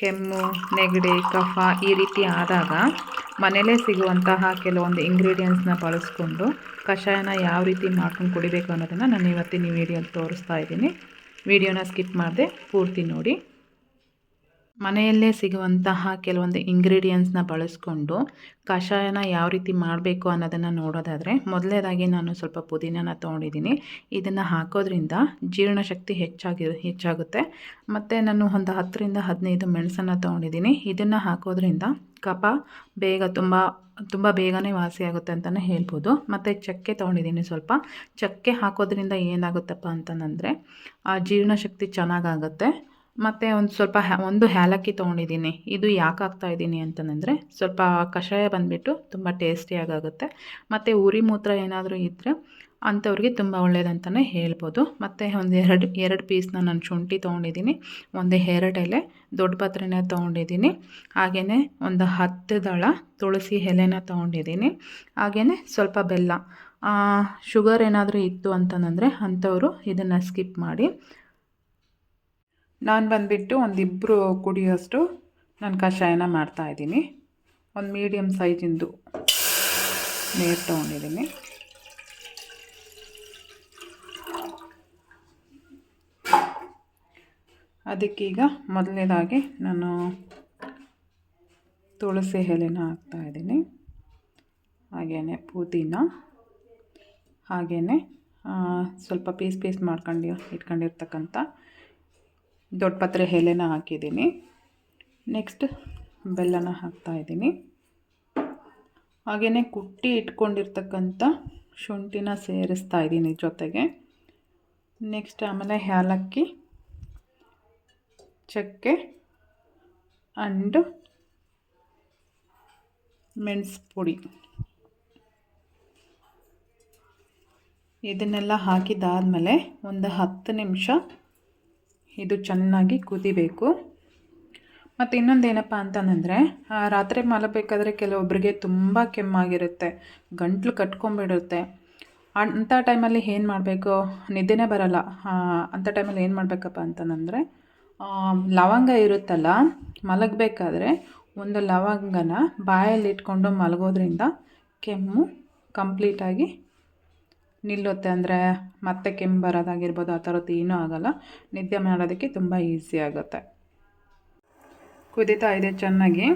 ಕೆಮ್ಮು, ನೆಗಡಿ, ಕಫ ಈ ರೀತಿ ಆದಾಗ ಮನೆಯಲ್ಲೇ ಸಿಗುವಂತಹ ಕೆಲವೊಂದು ಇಂಗ್ರೀಡಿಯೆಂಟ್ಸ್ನ ಬಳಸ್ಕೊಂಡು ಕಷಾಯನ ಯಾವ ರೀತಿ ಮಾಡ್ಕೊಂಡು ಕುಡಿಬೇಕು ಅನ್ನೋದನ್ನು ನಾನು ಇವತ್ತಿನ ವಿಡಿಯೋಲಿ ತೋರಿಸ್ತಾ ಇದ್ದೀನಿ. ವಿಡಿಯೋನ ಸ್ಕಿಪ್ ಮಾಡದೆ ಪೂರ್ತಿ ನೋಡಿ. ಮನೆಯಲ್ಲೇ ಸಿಗುವಂತಹ ಕೆಲವೊಂದು ಇಂಗ್ರೀಡಿಯೆಂಟ್ಸ್ನ ಬಳಸ್ಕೊಂಡು ಕಷಾಯನ ಯಾವ ರೀತಿ ಮಾಡಬೇಕು ಅನ್ನೋದನ್ನು ನೋಡೋದಾದರೆ, ಮೊದಲನೇದಾಗಿ ನಾನು ಸ್ವಲ್ಪ ಪುದೀನನ ತೊಗೊಂಡಿದ್ದೀನಿ. ಇದನ್ನು ಹಾಕೋದ್ರಿಂದ ಜೀರ್ಣಶಕ್ತಿ ಹೆಚ್ಚಾಗುತ್ತೆ. ಮತ್ತು ನಾನು ಒಂದು 10ರಿಂದ 15 ಮೆಣಸನ್ನು ತೊಗೊಂಡಿದ್ದೀನಿ. ಇದನ್ನು ಹಾಕೋದ್ರಿಂದ ಕಫ ತುಂಬ ಬೇಗನೆ ವಾಸಿಯಾಗುತ್ತೆ ಅಂತಲೇ ಹೇಳ್ಬೋದು. ಮತ್ತು ಚಕ್ಕೆ ತೊಗೊಂಡಿದ್ದೀನಿ. ಸ್ವಲ್ಪ ಚಕ್ಕೆ ಹಾಕೋದ್ರಿಂದ ಏನಾಗುತ್ತಪ್ಪ ಅಂತಂದರೆ ಜೀರ್ಣಶಕ್ತಿ ಚೆನ್ನಾಗಾಗುತ್ತೆ. ಮತ್ತು ಒಂದು ಏಲಕ್ಕಿ ತೊಗೊಂಡಿದ್ದೀನಿ. ಇದು ಯಾಕೆ ಹಾಕ್ತಾಯಿದ್ದೀನಿ ಅಂತಂದರೆ ಸ್ವಲ್ಪ ಕಷಾಯ ಬಂದುಬಿಟ್ಟು ತುಂಬ ಟೇಸ್ಟಿಯಾಗುತ್ತೆ. ಮತ್ತು ಉರಿ ಮೂತ್ರ ಏನಾದರೂ ಇದ್ದರೆ ಅಂಥವ್ರಿಗೆ ತುಂಬ ಒಳ್ಳೆಯದಂತಲೇ ಹೇಳ್ಬೋದು. ಮತ್ತು ಎರಡು ಪೀಸ್ನ ನಾನು ಶುಂಠಿ ತೊಗೊಂಡಿದ್ದೀನಿ. ಒಂದು 2 ಎಲೆ ದೊಡ್ಡ ಪತ್ರೆನ ತೊಗೊಂಡಿದ್ದೀನಿ. ಹಾಗೆಯೇ ಒಂದು 10 ದಳ ತುಳಸಿ ಎಲೆನ ತೊಗೊಂಡಿದ್ದೀನಿ. ಹಾಗೆಯೇ ಸ್ವಲ್ಪ ಬೆಲ್ಲ. ಶುಗರ್ ಏನಾದರೂ ಇತ್ತು ಅಂತಂದರೆ ಅಂಥವರು ಇದನ್ನು ಸ್ಕಿಪ್ ಮಾಡಿ. ನಾನು ಬಂದುಬಿಟ್ಟು ಒಂದಿಬ್ಬರು ಕುಡಿಯೋಷ್ಟು ನಾನು ಕಷಾಯನ ಮಾಡ್ತಾಯಿದ್ದೀನಿ. ಒಂದು ಮೀಡಿಯಮ್ ಸೈಜಿಂದು ನೀರು ತೊಗೊಂಡಿದ್ದೀನಿ. ಅದಕ್ಕೀಗ ಮೊದಲನೇದಾಗಿ ನಾನು ತುಳಸಿ ಎಲೆನ ಹಾಕ್ತಾಯಿದ್ದೀನಿ. ಹಾಗೆಯೇ ಪುದೀನ, ಹಾಗೆಯೇ ಸ್ವಲ್ಪ ಪೀಸ್ ಇಟ್ಕೊಂಡಿರ್ತಕ್ಕಂಥ ದೊಡ್ಡ ಪತ್ರೆ ಎಲೆನ ಹಾಕಿದ್ದೀನಿ. ನೆಕ್ಸ್ಟ್ ಬೆಲ್ಲನ ಹಾಕ್ತಾಯಿದ್ದೀನಿ. ಹಾಗೆಯೇ ಕುಟ್ಟಿ ಇಟ್ಕೊಂಡಿರ್ತಕ್ಕಂಥ ಶುಂಠಿನ ಸೇರಿಸ್ತಾ ಇದ್ದೀನಿ ಜೊತೆಗೆ. ನೆಕ್ಸ್ಟ್ ಆಮೇಲೆ ಏಲಕ್ಕಿ, ಚಕ್ಕೆ ಆ್ಯಂಡ್ ಮೆಣಸು ಪುಡಿ ಇದನ್ನೆಲ್ಲ ಹಾಕಿದ್ದಾದಮೇಲೆ ಒಂದು 10 ನಿಮಿಷ ಇದು ಚೆನ್ನಾಗಿ ಕುದಿಬೇಕು. ಮತ್ತು ಇನ್ನೊಂದೇನಪ್ಪ ಅಂತಂದರೆ, ರಾತ್ರಿ ಮಲಗಬೇಕಾದ್ರೆ ಕೆಲವೊಬ್ಬರಿಗೆ ತುಂಬ ಕೆಮ್ಮಾಗಿರುತ್ತೆ, ಗಂಟ್ಲು ಕಟ್ಕೊಂಡ್ಬಿಡುತ್ತೆ. ಅಂಥ ಟೈಮಲ್ಲಿ ಏನು ಮಾಡಬೇಕು, ನಿದ್ದೆನೇ ಬರಲ್ಲ. ಅಂಥ ಟೈಮಲ್ಲಿ ಏನು ಮಾಡಬೇಕಪ್ಪ ಅಂತಂದರೆ, ಲವಂಗ ಇರುತ್ತಲ್ಲ, ಮಲಗಬೇಕಾದ್ರೆ ಒಂದು ಲವಂಗನ ಬಾಯಲ್ಲಿ ಇಟ್ಕೊಂಡು ಮಲಗೋದ್ರಿಂದ ಕೆಮ್ಮು ಕಂಪ್ಲೀಟಾಗಿ ನಿಲ್ಲುತ್ತೆ. ಅಂದರೆ ಮತ್ತೆ ಕೆಮ್ಮು ಬರೋದಾಗಿರ್ಬೋದು, ಆ ಥರದ್ದು ಏನೂ ಆಗೋಲ್ಲ. ನಿದ್ದೆ ಮಾಡೋದಕ್ಕೆ ತುಂಬ ಈಸಿ ಆಗುತ್ತೆ. ಕುದೀತಾ ಇದೆ ಚೆನ್ನಾಗಿ.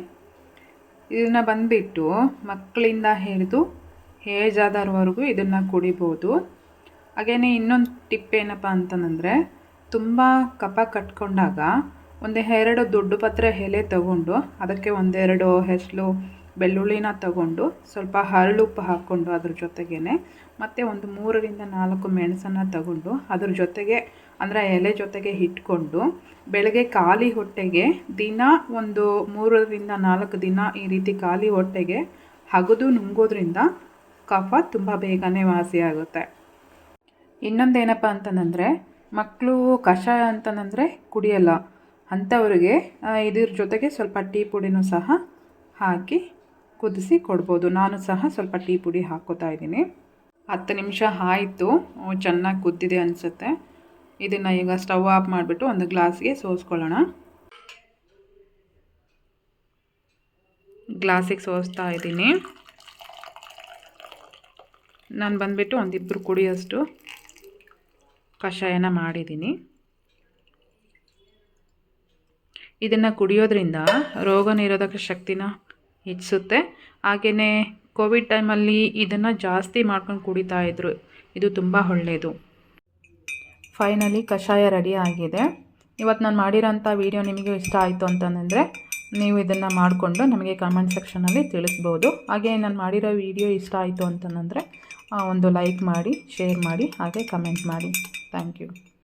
ಇದನ್ನು ಬಂದುಬಿಟ್ಟು ಮಕ್ಕಳಿಂದ ಹಿಡಿದು ಏಜ್ ಆದವ್ರವರೆಗೂ ಇದನ್ನು ಕುಡಿಬೋದು. ಹಾಗೆಯೇ ಇನ್ನೊಂದು ಟಿಪ್ ಏನಪ್ಪ ಅಂತಂದರೆ, ತುಂಬ ಕಫ ಕಟ್ಕೊಂಡಾಗ ಒಂದು 2 ದೊಡ್ಡ ಪತ್ರೆ ಎಲೆ ತೊಗೊಂಡು ಅದಕ್ಕೆ 1-2 ಹೆಸಳು ಬೆಳ್ಳುಳ್ಳಿನ ತೊಗೊಂಡು ಸ್ವಲ್ಪ ಹರಳುಪ್ಪು ಹಾಕ್ಕೊಂಡು ಅದ್ರ ಜೊತೆಗೇ ಮತ್ತು ಒಂದು 3ರಿಂದ 4 ಮೆಣಸನ್ನು ತಗೊಂಡು ಅದ್ರ ಜೊತೆಗೆ ಅಂದರೆ ಎಲೆ ಜೊತೆಗೆ ಇಟ್ಕೊಂಡು ಬೆಳಗ್ಗೆ ಖಾಲಿ ಹೊಟ್ಟೆಗೆ ದಿನ ಒಂದು 3ರಿಂದ 4 ದಿನ ಈ ರೀತಿ ಖಾಲಿ ಹೊಟ್ಟೆಗೆ ಅಗದು ನುಂಗೋದ್ರಿಂದ ಕಫ ತುಂಬ ಬೇಗನೆ ವಾಸಿಯಾಗುತ್ತೆ. ಇನ್ನೊಂದೇನಪ್ಪ ಅಂತಂದರೆ, ಮಕ್ಕಳು ಕಷಾಯ ಅಂತಂದರೆ ಕುಡಿಯಲ್ಲ, ಅಂಥವ್ರಿಗೆ ಇದ್ರ ಜೊತೆಗೆ ಸ್ವಲ್ಪ ಟೀ ಪುಡಿನೂ ಸಹ ಹಾಕಿ ಕುದಿಸಿ ಕೊಡ್ಬೋದು. ನಾನು ಸಹ ಸ್ವಲ್ಪ ಟೀ ಪುಡಿ ಹಾಕ್ಕೋತಾ ಇದ್ದೀನಿ. 10 ನಿಮಿಷ ಆಯಿತು, ಚೆನ್ನಾಗಿ ಕುದ್ದಿದೆ ಅನಿಸುತ್ತೆ. ಇದನ್ನು ಈಗ ಸ್ಟವ್ ಆಫ್ ಮಾಡಿಬಿಟ್ಟು ಒಂದು ಗ್ಲಾಸ್ಗೆ ಸೋಸ್ಕೊಳ್ಳೋಣ. ಗ್ಲಾಸಿಗೆ ಸೋಸ್ತಾ ಇದ್ದೀನಿ. ನಾನು ಬಂದುಬಿಟ್ಟು ಒಂದಿಬ್ಬರು ಕುಡಿಯೋಷ್ಟು ಕಷಾಯನ ಮಾಡಿದ್ದೀನಿ. ಇದನ್ನು ಕುಡಿಯೋದ್ರಿಂದ ರೋಗ ನಿರೋಧಕ ಶಕ್ತಿನ ಹೆಚ್ಚಿಸುತ್ತೆ. ಹಾಗೆಯೇ ಕೋವಿಡ್ ಟೈಮಲ್ಲಿ ಇದನ್ನು ಜಾಸ್ತಿ ಮಾಡ್ಕೊಂಡು ಕುಡಿತಾಯಿದ್ರು. ಇದು ತುಂಬ ಒಳ್ಳೆಯದು. ಫೈನಲಿ ಕಷಾಯ ರೆಡಿ ಆಗಿದೆ. ಇವತ್ತು ನಾನು ಮಾಡಿರೋಂಥ ವಿಡಿಯೋ ನಿಮಗೆ ಇಷ್ಟ ಆಯಿತು ಅಂತಂದರೆ ನೀವು ಇದನ್ನು ಮಾಡಿಕೊಂಡು ನಮಗೆ ಕಮೆಂಟ್ ಸೆಕ್ಷನಲ್ಲಿ ತಿಳಿಸ್ಬೋದು. ಹಾಗೆ ನಾನು ಮಾಡಿರೋ ವಿಡಿಯೋ ಇಷ್ಟ ಆಯಿತು ಅಂತಂದರೆ ಒಂದು ಲೈಕ್ ಮಾಡಿ, ಶೇರ್ ಮಾಡಿ, ಹಾಗೆ ಕಮೆಂಟ್ ಮಾಡಿ. Thank you.